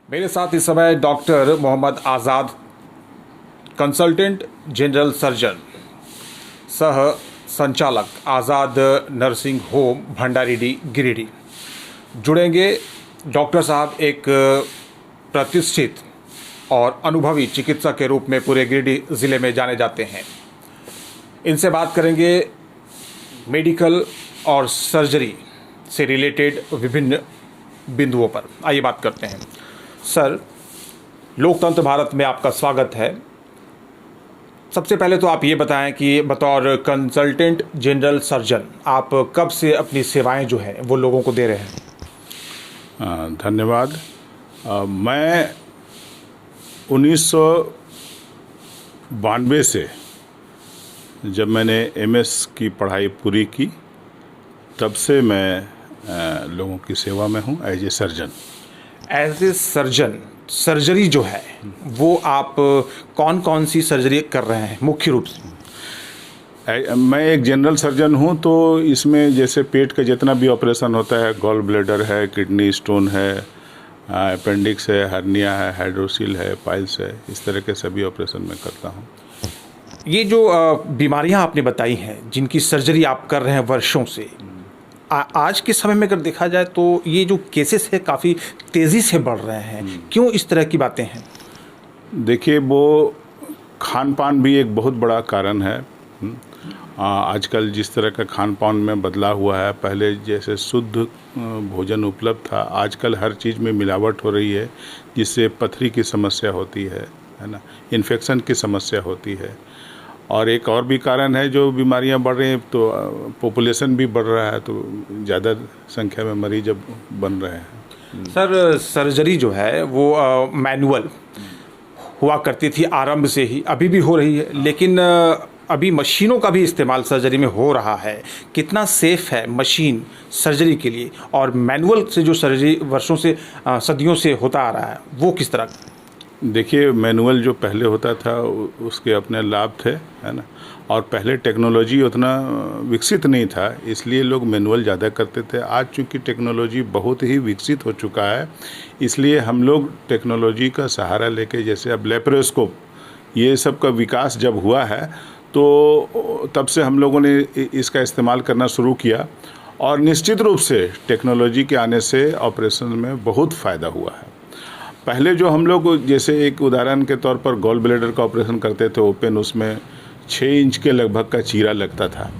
मेरे साथ इस समय डॉक्टर मोहम्मद आज़ाद, कंसल्टेंट जनरल सर्जन, सह संचालक आज़ाद नर्सिंग होम भंडारीडी गिरिडीह जुड़ेंगे। डॉक्टर साहब एक प्रतिष्ठित और अनुभवी चिकित्सक के रूप में पूरे गिरिडीह ज़िले में जाने जाते हैं। इनसे बात करेंगे मेडिकल और सर्जरी से रिलेटेड विभिन्न बिंदुओं पर। आइए बात करते हैं। सर, लोकतंत्र भारत में आपका स्वागत है। सबसे पहले तो आप ये बताएं कि बतौर कंसल्टेंट जनरल सर्जन आप कब से अपनी सेवाएं जो हैं वो लोगों को दे रहे हैं? धन्यवाद। मैं 1992 से जब मैंने एमएस की पढ़ाई पूरी की तब से मैं लोगों की सेवा में हूँ as a surgeon. As a surgeon, surgery जो है वो आप कौन कौन सी सर्जरी कर रहे हैं मुख्य रूप से? मैं एक जनरल सर्जन हूँ, तो इसमें जैसे पेट का जितना भी ऑपरेशन होता है, गॉल ब्लैडर है, किडनी स्टोन है, अपेंडिक्स है, हर्निया है, हाइड्रोसील है, पाइल्स है, इस तरह के सभी ऑपरेशन मैं करता हूँ। ये जो बीमारियां आपने बताई हैं जिनकी सर्जरी आप कर रहे हैं वर्षों से, आज के समय में अगर देखा जाए तो ये जो केसेस है काफ़ी तेज़ी से बढ़ रहे हैं। क्यों इस तरह की बातें हैं? देखिए, वो खान पान भी एक बहुत बड़ा कारण है। आजकल जिस तरह का खान पान में बदलाव हुआ है, पहले जैसे शुद्ध भोजन उपलब्ध था, आजकल हर चीज़ में मिलावट हो रही है, जिससे पथरी की समस्या होती है ना, इन्फेक्शन की समस्या होती है। और एक और भी कारण है, जो बीमारियां बढ़ रही हैं तो पॉपुलेशन भी बढ़ रहा है, तो ज़्यादा संख्या में मरीज अब बन रहे हैं। सर, सर्जरी जो है वो मैनुअल हुआ करती थी आरंभ से ही, अभी भी हो रही है, लेकिन अभी मशीनों का भी इस्तेमाल सर्जरी में हो रहा है। कितना सेफ है मशीन सर्जरी के लिए, और मैनुअल से जो सर्जरी वर्षों से सदियों से होता आ रहा है वो किस तरह? देखिए, मैनुअल जो पहले होता था उसके अपने लाभ थे, है ना, और पहले टेक्नोलॉजी उतना विकसित नहीं था, इसलिए लोग मैनुअल ज़्यादा करते थे। आज चूँकि टेक्नोलॉजी बहुत ही विकसित हो चुका है, इसलिए हम लोग टेक्नोलॉजी का सहारा लेके, जैसे अब लेप्रोस्कोप, ये सब का विकास जब हुआ है तो तब से हम लोगों ने इसका इस्तेमाल करना शुरू किया, और निश्चित रूप से टेक्नोलॉजी के आने से ऑपरेशन में बहुत फ़ायदा हुआ है। पहले जो हम लोग, जैसे एक उदाहरण के तौर पर गॉल ब्लैडर का ऑपरेशन करते थे ओपन, उसमें 6 इंच के लगभग का चीरा लगता था।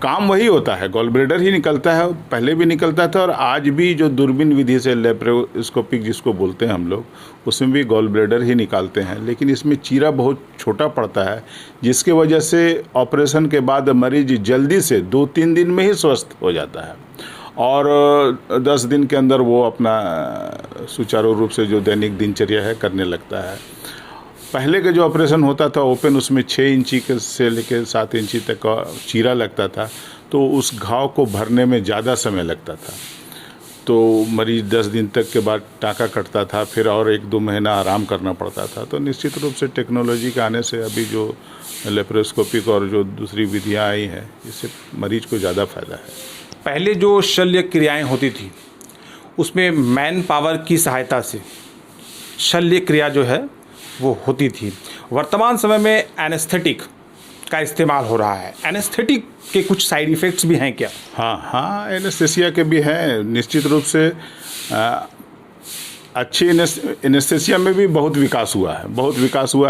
काम वही होता है, गॉल ब्लैडर ही निकलता है, पहले भी निकलता था, और आज भी जो दूरबीन विधि से लेप्रोस्कोपिक जिसको बोलते हैं हम लोग, उसमें भी गॉल ब्लैडर ही निकालते हैं, लेकिन इसमें चीरा बहुत छोटा पड़ता है, जिसके वजह से ऑपरेशन के बाद मरीज जल्दी से 2-3 दिन में ही स्वस्थ हो जाता है, और 10 दिन के अंदर वो अपना सुचारू रूप से जो दैनिक दिनचर्या है करने लगता है। पहले का जो ऑपरेशन होता था ओपन, उसमें 6 इंची से लेकर 7 इंची तक का चीरा लगता था, तो उस घाव को भरने में ज़्यादा समय लगता था, तो मरीज 10 दिन तक के बाद टाँका कटता था, फिर और 1-2 महीना आराम करना पड़ता था। तो निश्चित रूप से टेक्नोलॉजी के आने से अभी जो लेप्रोस्कोपिक और जो दूसरी विधियाँ आई हैं, इससे मरीज को ज़्यादा फ़ायदा है। पहले जो शल्य क्रियाएं होती थी उसमें मैन पावर की सहायता से शल्य क्रिया जो है वो होती थी। वर्तमान समय में एनेस्थेटिक का इस्तेमाल हो रहा है। एनेस्थेटिक के कुछ साइड इफ़ेक्ट्स भी हैं क्या? हाँ, एनेस्थेसिया के भी हैं, निश्चित रूप से। अच्छी एनेस्थेसिया में भी बहुत विकास हुआ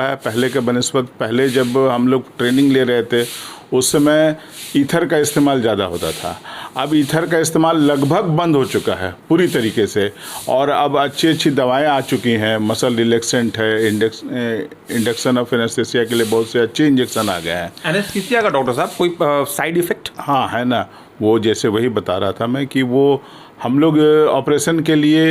है, पहले के बनस्पत। पहले जब हम लोग ट्रेनिंग ले रहे थे उस समय ईथर का इस्तेमाल ज़्यादा होता था। अब ईथर का इस्तेमाल लगभग बंद हो चुका है पूरी तरीके से, और अब अच्छी दवाएं आ चुकी हैं। मसल रिलैक्सेंट है, इंडक्शन ऑफ एनेस्थेसिया के लिए बहुत से अच्छे इंजेक्शन आ गए हैं। एनेस्थीसिया का डॉक्टर साहब कोई साइड इफ़ेक्ट? हाँ, है ना, वो जैसे वही बता रहा था मैं कि वो हम लोग ऑपरेशन के लिए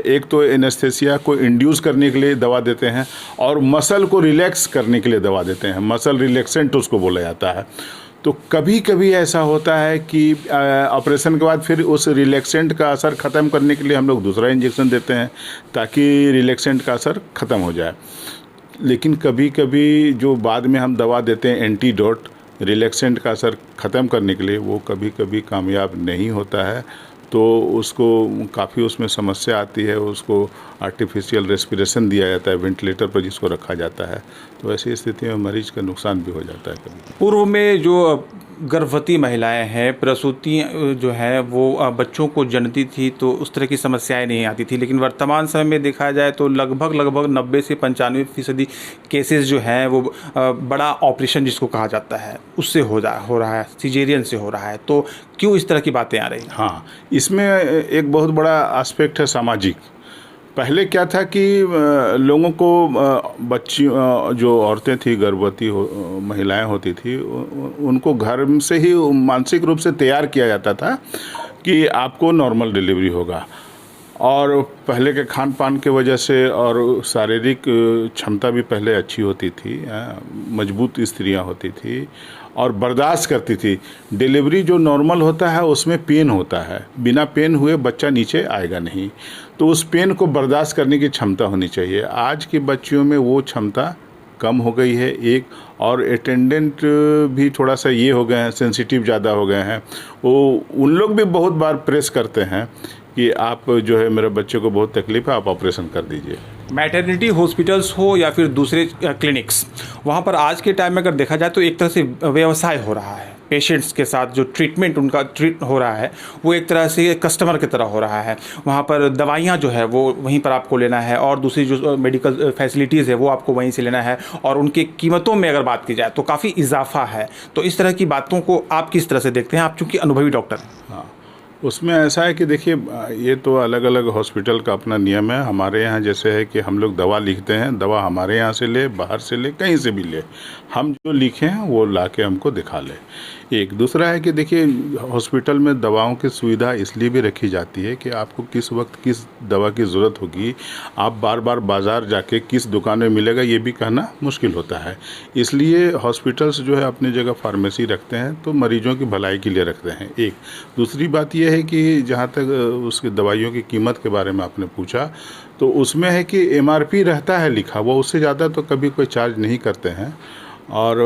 एक तो एनेस्थेसिया को इंड्यूस करने के लिए दवा देते हैं, और मसल को रिलैक्स करने के लिए दवा देते हैं। मसल रिलैक्सेंट उसको बोला जाता है। तो कभी कभी ऐसा होता है कि ऑपरेशन के बाद फिर उस रिलैक्सेंट का असर ख़त्म करने के लिए हम लोग दूसरा इंजेक्शन देते हैं, ताकि रिलैक्सेंट का असर ख़त्म हो जाए। लेकिन कभी कभी जो बाद में हम दवा देते हैं एंटीडोट, रिलैक्सेंट का असर ख़त्म करने के लिए, वो कभी कभी कामयाब नहीं होता है। तो उसको काफ़ी उसमें समस्या आती है, उसको आर्टिफिशियल रेस्पिरेशन दिया जाता है, वेंटिलेटर पर जिसको रखा जाता है, तो ऐसी स्थिति में मरीज का नुकसान भी हो जाता है कभी। पूर्व में जो गर्भवती महिलाएं हैं, प्रसूति जो है वो बच्चों को जनती थी तो उस तरह की समस्याएं नहीं आती थी, लेकिन वर्तमान समय में देखा जाए तो लगभग 90 से 95% केसेस जो हैं वो बड़ा ऑपरेशन जिसको कहा जाता है उससे हो रहा है, सिजेरियन से हो रहा है। तो क्यों इस तरह की बातें आ रही हैं? हाँ, इसमें एक बहुत बड़ा एस्पेक्ट है सामाजिक। पहले क्या था कि लोगों को बच्ची जो औरतें थी, गर्भवती महिलाएं होती थी, उनको घर से ही मानसिक रूप से तैयार किया जाता था कि आपको नॉर्मल डिलीवरी होगा। और पहले के खान पान के वजह से और शारीरिक क्षमता भी पहले अच्छी होती थी, मजबूत स्त्रियां होती थी और बर्दाश्त करती थी। डिलीवरी जो नॉर्मल होता है उसमें पेन होता है, बिना पेन हुए बच्चा नीचे आएगा नहीं, तो उस पेन को बर्दाश्त करने की क्षमता होनी चाहिए। आज की बच्चियों में वो क्षमता कम हो गई है एक, और अटेंडेंट भी थोड़ा सा ये हो गए हैं, सेंसिटिव ज़्यादा हो गए हैं। वो उन लोग भी बहुत बार प्रेस करते हैं कि आप जो है, मेरे बच्चे को बहुत तकलीफ है, आप ऑपरेशन कर दीजिए। मैटरनिटी हॉस्पिटल्स हो या फिर दूसरे क्लिनिक्स, वहाँ पर आज के टाइम में अगर देखा जाए तो एक तरह से व्यवसाय हो रहा है। पेशेंट्स के साथ जो ट्रीटमेंट उनका हो रहा है वो एक तरह से कस्टमर की तरह हो रहा है। वहाँ पर दवाइयाँ जो है वो वहीं पर आपको लेना है और दूसरी जो मेडिकल फैसिलिटीज़ है वो आपको वहीं से लेना है, और उनकी कीमतों में अगर बात की जाए तो काफ़ी इजाफा है। तो इस तरह की बातों को आप किस तरह से देखते हैं, आप चूँकि अनुभवी डॉक्टर हैं? हाँ, उसमें ऐसा है कि देखिए, ये तो अलग अलग हॉस्पिटल का अपना नियम है। हमारे यहाँ जैसे है कि हम लोग दवा लिखते हैं, दवा हमारे यहाँ से ले, बाहर से ले, कहीं से भी ले, हम जो लिखे हैं वो ला के हमको दिखा ले। एक दूसरा है कि देखिए, हॉस्पिटल में दवाओं की सुविधा इसलिए भी रखी जाती है कि आपको किस वक्त किस दवा की ज़रूरत होगी, आप बार बार बाज़ार जाके किस दुकान में मिलेगा ये भी कहना मुश्किल होता है। इसलिए हॉस्पिटल्स जो है अपनी जगह फार्मेसी रखते हैं, तो मरीजों की भलाई के लिए रखते हैं। एक दूसरी बात यह है कि जहाँ तक उसकी दवाइयों की कीमत के बारे में आपने पूछा, तो उसमें है कि MRP रहता है लिखा हुआ, उससे ज़्यादा तो कभी कोई चार्ज नहीं करते हैं। और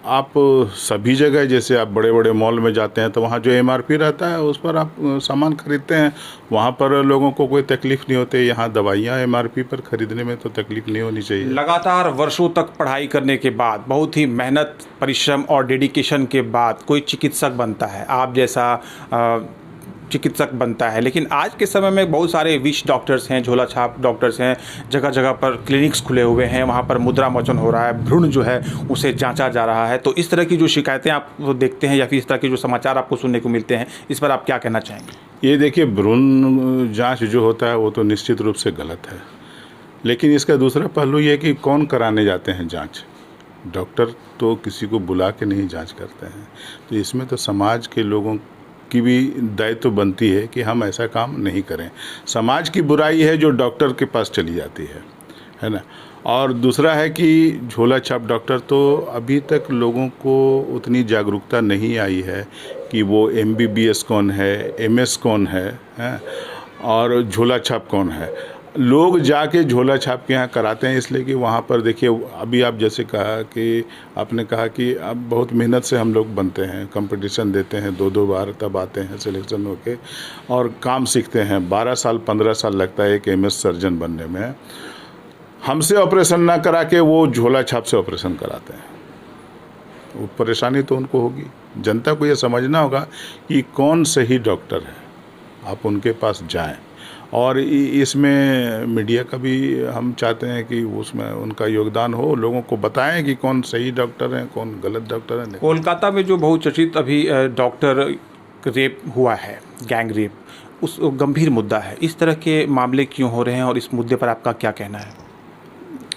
आप सभी जगह, जैसे आप बड़े बड़े मॉल में जाते हैं तो वहाँ जो MRP रहता है उस पर आप सामान खरीदते हैं, वहाँ पर लोगों को कोई तकलीफ नहीं होती। यहाँ दवाइयाँ MRP पर खरीदने में तो तकलीफ नहीं होनी चाहिए। लगातार वर्षों तक पढ़ाई करने के बाद, बहुत ही मेहनत, परिश्रम और डेडिकेशन के बाद कोई चिकित्सक बनता है, आप जैसा चिकित्सक बनता है। लेकिन आज के समय में बहुत सारे विश डॉक्टर्स हैं, झोला छाप डॉक्टर्स हैं, जगह जगह पर क्लिनिक्स खुले हुए हैं, वहाँ पर मुद्रा मोचन हो रहा है, भ्रूण जो है उसे जांचा जा रहा है। तो इस तरह की जो शिकायतें आप देखते हैं या फिर इस तरह के जो समाचार आपको सुनने को मिलते हैं, इस पर आप क्या कहना चाहेंगे? ये देखिए, भ्रूण जांच जो होता है वो तो निश्चित रूप से गलत है, लेकिन इसका दूसरा पहलू ये कि कौन कराने जाते हैं जांच। डॉक्टर तो किसी को बुला के नहीं जांच करते हैं, तो इसमें तो समाज के लोगों की भी दायित्व बनती है कि हम ऐसा काम नहीं करें। समाज की बुराई है जो डॉक्टर के पास चली जाती है ना। और दूसरा है कि झोला छाप डॉक्टर, तो अभी तक लोगों को उतनी जागरूकता नहीं आई है कि वो MBBS कौन है, MS कौन है और झोला छाप कौन है। लोग जाके झोला छाप के यहाँ कराते हैं इसलिए कि वहाँ पर देखिए, अभी आप जैसे कहा कि आपने कहा कि अब बहुत मेहनत से हम लोग बनते हैं, कंपटीशन देते हैं 2-2 बार, तब आते हैं सिलेक्शन होके और काम सीखते हैं। 12 साल 15 साल लगता है एक MS सर्जन बनने में। हमसे ऑपरेशन ना करा के वो झोला छाप से ऑपरेशन कराते हैं। वो परेशानी तो उनको होगी। जनता को ये समझना होगा कि कौन सही डॉक्टर है, आप उनके पास जाएं। और इसमें मीडिया का भी हम चाहते हैं कि उसमें उनका योगदान हो, लोगों को बताएं कि कौन सही डॉक्टर हैं, कौन गलत डॉक्टर हैं। कोलकाता में जो बहुचर्चित अभी डॉक्टर रेप हुआ है, गैंग रेप, उस गंभीर मुद्दा है, इस तरह के मामले क्यों हो रहे हैं और इस मुद्दे पर आपका क्या कहना है?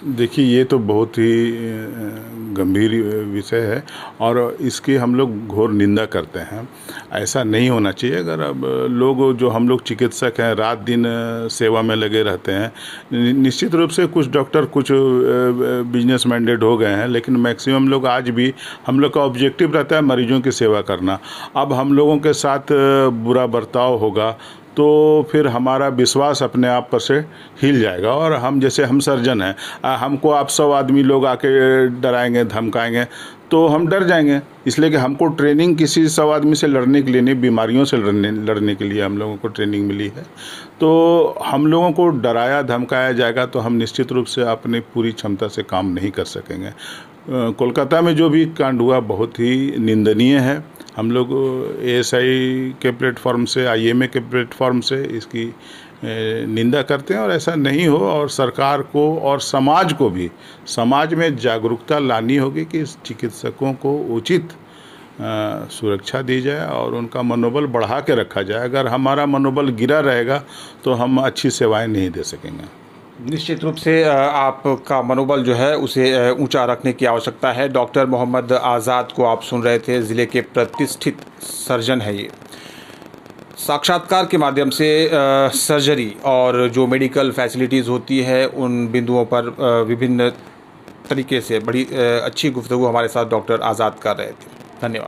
देखिए, ये तो बहुत ही गंभीर विषय है और इसकी हम लोग घोर निंदा करते हैं। ऐसा नहीं होना चाहिए। अगर अब लोग, जो हम लोग चिकित्सक हैं, रात दिन सेवा में लगे रहते हैं, निश्चित रूप से कुछ डॉक्टर कुछ बिजनेस माइंडेड हो गए हैं, लेकिन मैक्सिमम लोग आज भी, हम लोग का ऑब्जेक्टिव रहता है मरीजों की सेवा करना। अब हम लोगों के साथ बुरा बर्ताव होगा तो फिर हमारा विश्वास अपने आप पर से हिल जाएगा। और हम जैसे हम सर्जन हैं, हमको आप 100 आदमी लोग आके डराएंगे, धमकाएंगे, तो हम डर जाएंगे। इसलिए कि हमको ट्रेनिंग किसी 100 आदमी से लड़ने के लिए नहीं, बीमारियों से लड़ने के लिए हम लोगों को ट्रेनिंग मिली है। तो हम लोगों को डराया धमकाया जाएगा तो हम निश्चित रूप से अपनी पूरी क्षमता से काम नहीं कर सकेंगे। कोलकाता में जो भी कांड हुआ बहुत ही निंदनीय है। हम लोग ASI के प्लेटफॉर्म से, IMA के प्लेटफॉर्म से इसकी निंदा करते हैं और ऐसा नहीं हो, और सरकार को और समाज को भी, समाज में जागरूकता लानी होगी कि चिकित्सकों को उचित सुरक्षा दी जाए और उनका मनोबल बढ़ा के रखा जाए। अगर हमारा मनोबल गिरा रहेगा तो हम अच्छी सेवाएं नहीं दे सकेंगे। निश्चित रूप से आपका मनोबल जो है उसे ऊंचा रखने की आवश्यकता है। डॉक्टर मोहम्मद आज़ाद को आप सुन रहे थे, ज़िले के प्रतिष्ठित सर्जन है ये। साक्षात्कार के माध्यम से सर्जरी और जो मेडिकल फैसिलिटीज़ होती है उन बिंदुओं पर विभिन्न तरीके से बड़ी अच्छी गुफ्तगू हमारे साथ डॉक्टर आज़ाद कर रहे थे। धन्यवाद।